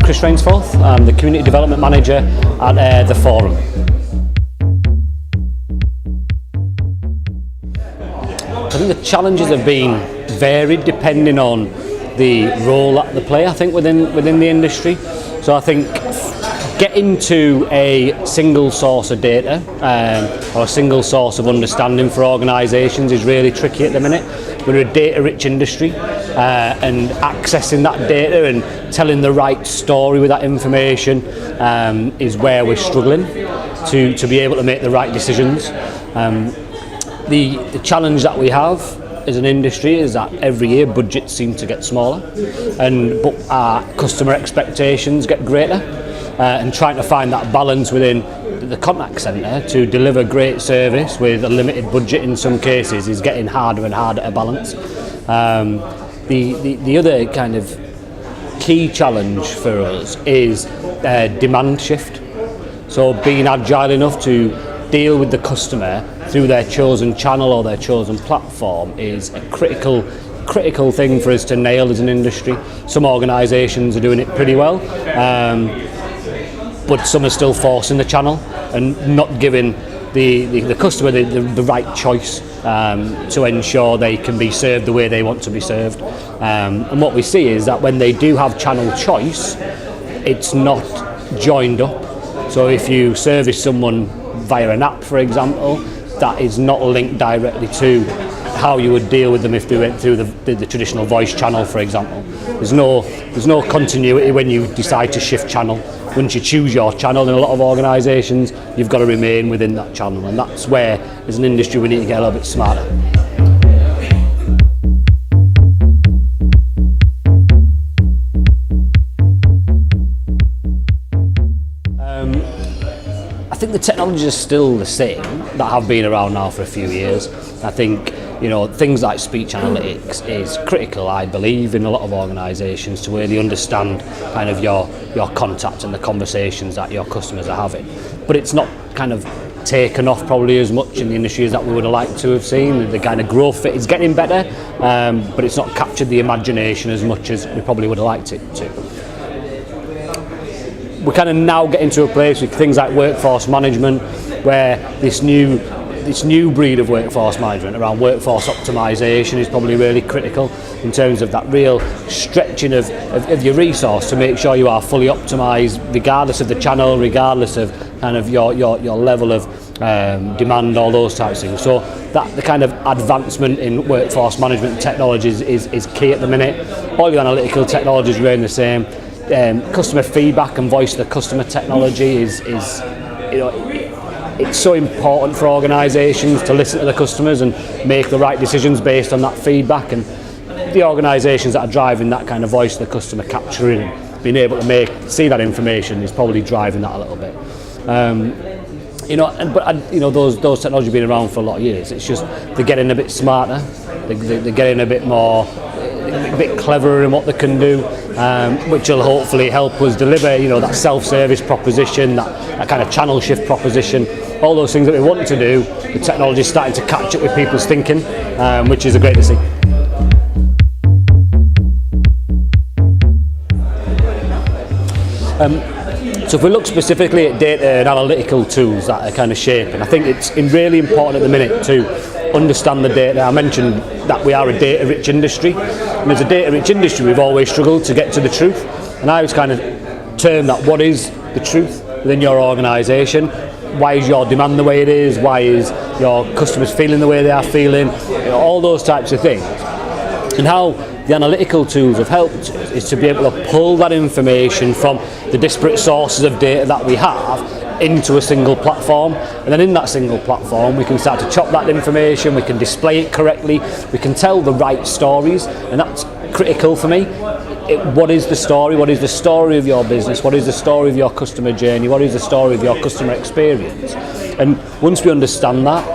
Chris Rainsforth. I'm the Community Development Manager at the Forum. I think the challenges have been varied depending on the role that they play, I think, within the industry. So I think getting to a single source of data or a single source of understanding for organisations is really tricky at the minute. We're a data-rich industry, and accessing that data and telling the right story with that information is where we're struggling to be able to make the right decisions. The challenge that we have as an industry is that every year budgets seem to get smaller, but our customer expectations get greater, and trying to find that balance within the contact centre to deliver great service with a limited budget in some cases is getting harder and harder to balance. The other kind of key challenge for us is demand shift. So being agile enough to deal with the customer through their chosen channel or their chosen platform is a critical thing for us to nail as an industry. Some organisations are doing it pretty well, but some are still forcing the channel and not giving the customer the right choice to ensure they can be served the way they want to be served. And what we see is that when they do have channel choice, it's not joined up. So if you service someone via an app, for example, that is not linked directly to how you would deal with them if they went through the traditional voice channel, for example. There's no continuity when you decide to shift channel. Once you choose your channel in a lot of organisations, you've got to remain within that channel, and that's where, as an industry, we need to get a little bit smarter. I think the technologies are still the same that have been around now for a few years. I think things like speech analytics is critical, I believe, in a lot of organisations to really understand kind of your contact and the conversations that your customers are having. But it's not kind of taken off probably as much in the industry as that we would have liked to have seen. The kind of growth fit is getting better, but it's not captured the imagination as much as we probably would have liked it to. We're kind of now getting to a place with things like workforce management, where this new breed of workforce management around workforce optimisation is probably really critical in terms of that real stretching of your resource to make sure you are fully optimised regardless of the channel, regardless of kind of your level of demand, all those types of things. So that the kind of advancement in workforce management technologies is key at the minute. All the analytical technologies remain the same. Customer feedback and voice of the customer technology is it's so important for organisations to listen to the customers and make the right decisions based on that feedback, and the organisations that are driving that kind of voice of the customer capturing and being able to see that information is probably driving that a little bit. Those technologies have been around for a lot of years. It's just they're getting a bit smarter, they're getting a bit cleverer in what they can do, which will hopefully help us deliver that self-service proposition, that kind of channel shift proposition, all those things that we want to do. The technology is starting to catch up with people's thinking, which is great to see. So if we look specifically at data and analytical tools that are kind of shaping, I think it's really important at the minute to understand the data. I mentioned that we are a data-rich industry, and as a data-rich industry we've always struggled to get to the truth, and I was kind of term that what is the truth within your organisation. Why is your demand the way it is? Why is your customers feeling the way they are feeling? All those types of things. And how the analytical tools have helped us is to be able to pull that information from the disparate sources of data that we have into a single platform, and then in that single platform we can start to chop that information, we can display it correctly, we can tell the right stories, and that's critical for me. What is the story? What is the story of your business? What is the story of your customer journey? What is the story of your customer experience? And once we understand that,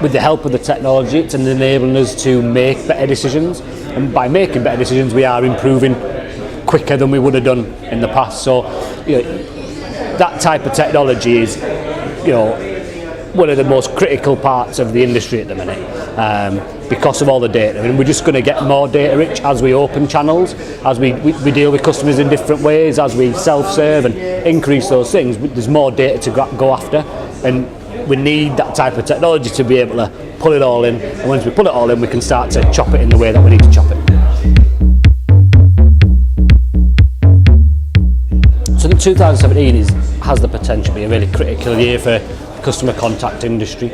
with the help of the technology, it's enabling us to make better decisions, and by making better decisions we are improving quicker than we would have done in the past. So that type of technology is one of the most critical parts of the industry at the minute. because of all the data. And we're just going to get more data rich as we open channels, as we deal with customers in different ways, as we self-serve and increase those things. There's more data to go after, and we need that type of technology to be able to pull it all in. And once we pull it all in, we can start to chop it in the way that we need to chop it. So I think 2017 has the potential to be a really critical year for the customer contact industry.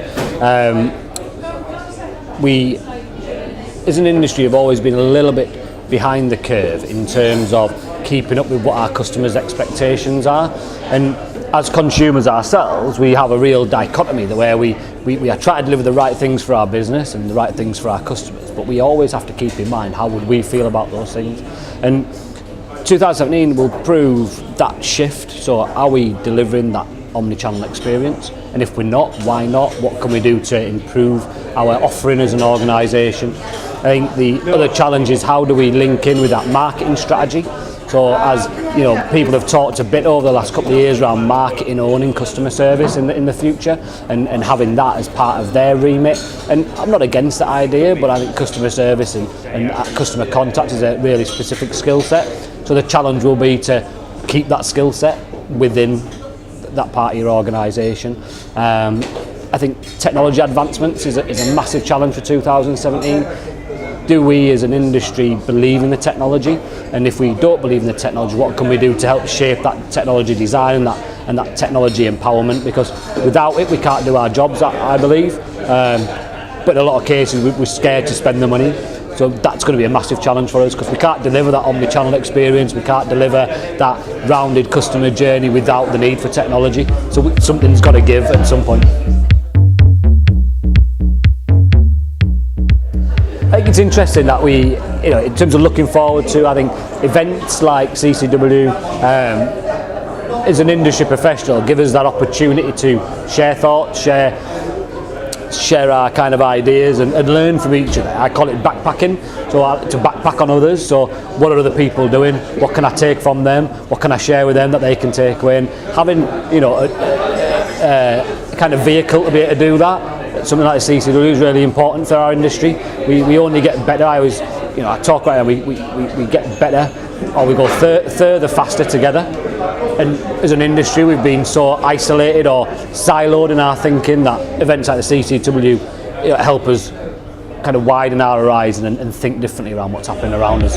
We, as an industry, have always been a little bit behind the curve in terms of keeping up with what our customers' expectations are. And as consumers ourselves, we have a real dichotomy where we are trying to deliver the right things for our business and the right things for our customers, but we always have to keep in mind how would we feel about those things. And 2017 will prove that shift. So are we delivering that omni-channel experience? And if we're not, why not? What can we do to improve our offering as an organisation? I think the other challenge is how do we link in with that marketing strategy? So as you know, people have talked a bit over the last couple of years around marketing owning customer service in the future, and having that as part of their remit. And I'm not against that idea, but I think customer service and customer contact is a really specific skill set. So the challenge will be to keep that skill set within that part of your organisation. I think technology advancements is a massive challenge for 2017. Do we as an industry believe in the technology? And if we don't believe in the technology, what can we do to help shape that technology design and that technology empowerment? Because without it, we can't do our jobs, I believe. But in a lot of cases, we're scared to spend the money. So that's going to be a massive challenge for us, because we can't deliver that omni-channel experience, we can't deliver that rounded customer journey without the need for technology. So something's got to give at some point. I think it's interesting that we, you know, in terms of looking forward to, I think events like CCW as an industry professional give us that opportunity to share thoughts, share our kind of ideas and learn from each other. I call it backpacking, so to backpack on others. So what are other people doing? What can I take from them? What can I share with them that they can take away? And having, you know, a kind of vehicle to be able to do that, something like the CCW is really important for our industry. We only get better. I always, you know, I talk about it, we get better, or we go further faster together. And as an industry, we've been so isolated or siloed in our thinking that events like the CCW, you know, help us kind of widen our horizon and think differently around what's happening around us.